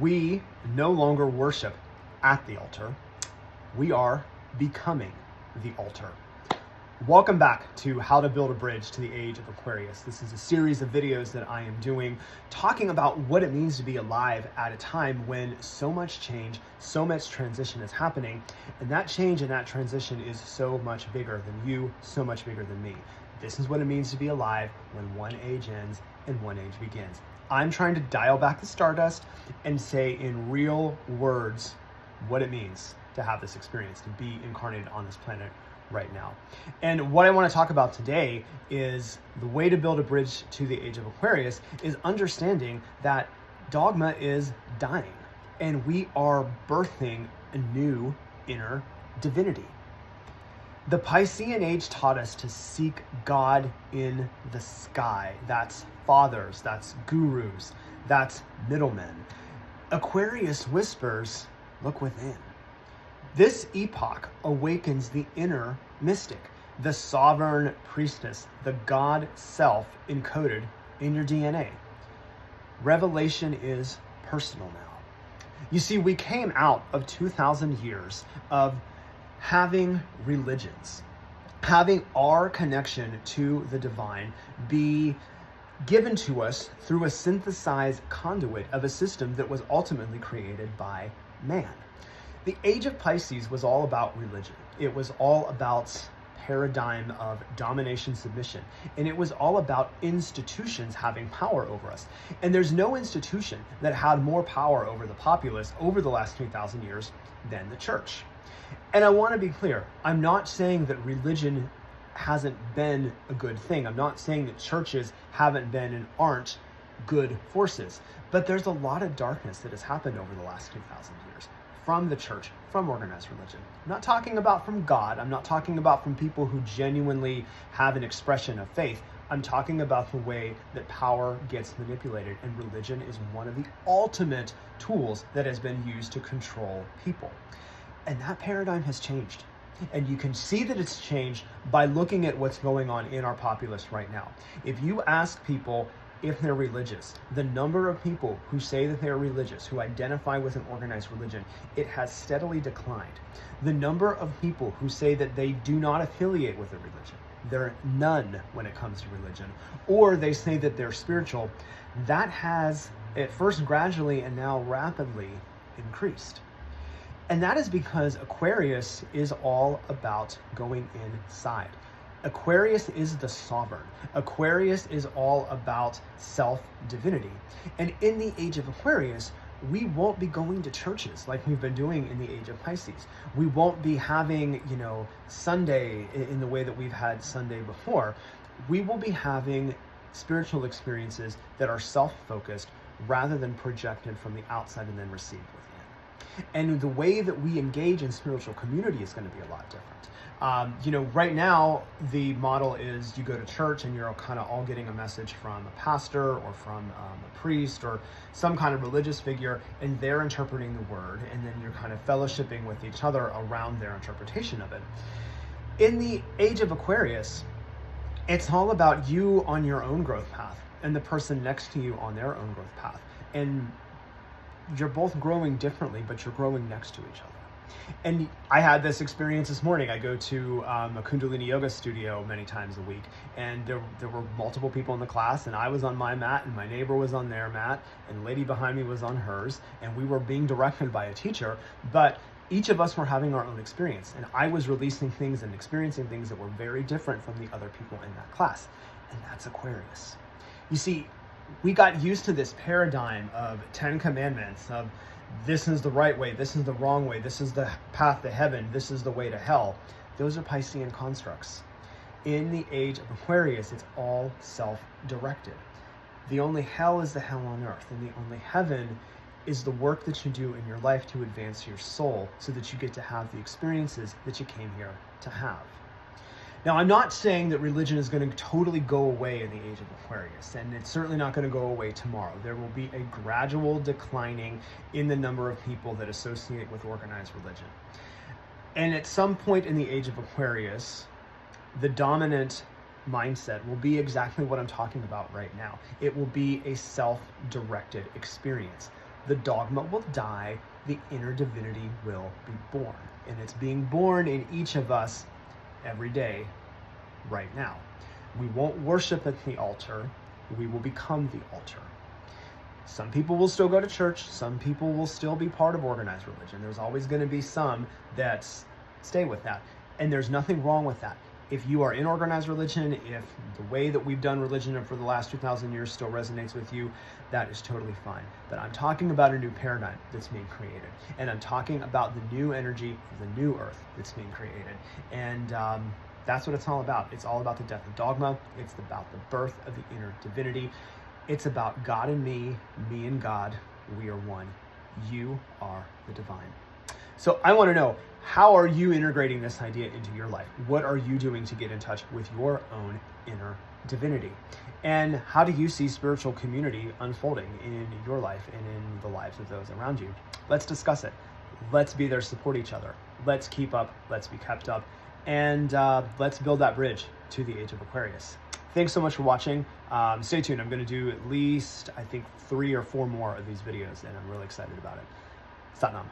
We no longer worship at the altar. We are becoming the altar. Welcome back to How to Build a Bridge to the Age of Aquarius. This is a series of videos that I am doing talking about what it means to be alive at a time when so much change, so much transition is happening. And that change and that transition is so much bigger than you, so much bigger than me. This is what it means to be alive when one age ends and one age begins. I'm trying to dial back the stardust and say in real words what it means to have this experience, to be incarnated on this planet right now. And what I want to talk about today is the way to build a bridge to the Age of Aquarius is understanding that dogma is dying and we are birthing a new inner divinity. The Piscean Age taught us to seek God in the sky. That's fathers, that's gurus, that's middlemen. Aquarius whispers, look within. This epoch awakens the inner mystic, the sovereign priestess, the God self encoded in your DNA. Revelation is personal now. You see, we came out of 2,000 years of having religions, having our connection to the divine be given to us through a synthesized conduit of a system that was ultimately created by man. The Age of Pisces was all about religion. It was all about paradigm of domination, submission, and it was all about institutions having power over us. And there's no institution that had more power over the populace over the last 3,000 years than the church. And I want to be clear, I'm not saying that religion hasn't been a good thing. I'm not saying that churches haven't been and aren't good forces, but there's a lot of darkness that has happened over the last 2,000 years from the church, from organized religion. I'm not talking about from God. I'm not talking about from people who genuinely have an expression of faith. I'm talking about the way that power gets manipulated, and religion is one of the ultimate tools that has been used to control people. And that paradigm has changed. And you can see that it's changed by looking at what's going on in our populace right now. If you ask people if they're religious, the number of people who say that they're religious, who identify with an organized religion, it has steadily declined. The number of people who say that they do not affiliate with a religion, they're none when it comes to religion, or they say that they're spiritual, that has at first gradually and now rapidly increased. And that is because Aquarius is all about going inside. Aquarius is the sovereign. Aquarius is all about self-divinity. And in the Age of Aquarius, we won't be going to churches like we've been doing in the Age of Pisces. We won't be having, Sunday in the way that we've had Sunday before. We will be having spiritual experiences that are self-focused rather than projected from the outside and then received within. And the way that we engage in spiritual community is going to be a lot different. Right now, the model is you go to church and you're kind of all getting a message from a pastor or from a priest or some kind of religious figure, and they're interpreting the word, and then you're kind of fellowshipping with each other around their interpretation of it. In the Age of Aquarius, it's all about you on your own growth path and the person next to you on their own growth path. And you're both growing differently, but you're growing next to each other. And I had this experience this morning. I go to a Kundalini yoga studio many times a week, and there were multiple people in the class, and I was on my mat, and my neighbor was on their mat, and the lady behind me was on hers, and we were being directed by a teacher, but each of us were having our own experience, and I was releasing things and experiencing things that were very different from the other people in that class, and that's Aquarius. You see, we got used to this paradigm of 10 commandments, of this is the right way, this is the wrong way, this is the path to heaven, this is the way to hell. Those are Piscean constructs. In the Age of Aquarius, it's all self-directed. The only hell is the hell on earth, and the only heaven is the work that you do in your life to advance your soul so that you get to have the experiences that you came here to have. Now, I'm not saying that religion is going to totally go away in the Age of Aquarius, and it's certainly not going to go away tomorrow. There will be a gradual declining in the number of people that associate with organized religion. And at some point in the Age of Aquarius, the dominant mindset will be exactly what I'm talking about right now. It will be a self-directed experience. The dogma will die, the inner divinity will be born. And it's being born in each of us every day, right now. We won't worship at the altar, we will become the altar. Some people will still go to church, some people will still be part of organized religion. There's always going to be some that stay with that. And there's nothing wrong with that. If you are in organized religion, if the way that we've done religion for the last 2,000 years still resonates with you, that is totally fine. But I'm talking about a new paradigm that's being created. And I'm talking about the new energy of the new earth that's being created. And that's what it's all about. It's all about the death of dogma. It's about the birth of the inner divinity. It's about God and me and God. We are one. You are the divine. So I want to know, how are you integrating this idea into your life? What are you doing to get in touch with your own inner divinity? And how do you see spiritual community unfolding in your life and in the lives of those around you? Let's discuss it. Let's be there to support each other. Let's keep up. Let's be kept up. And let's build that bridge to the Age of Aquarius. Thanks so much for watching. Stay tuned. I'm going to do at least, I think, 3 or 4 more of these videos, and I'm really excited about it. Satnam.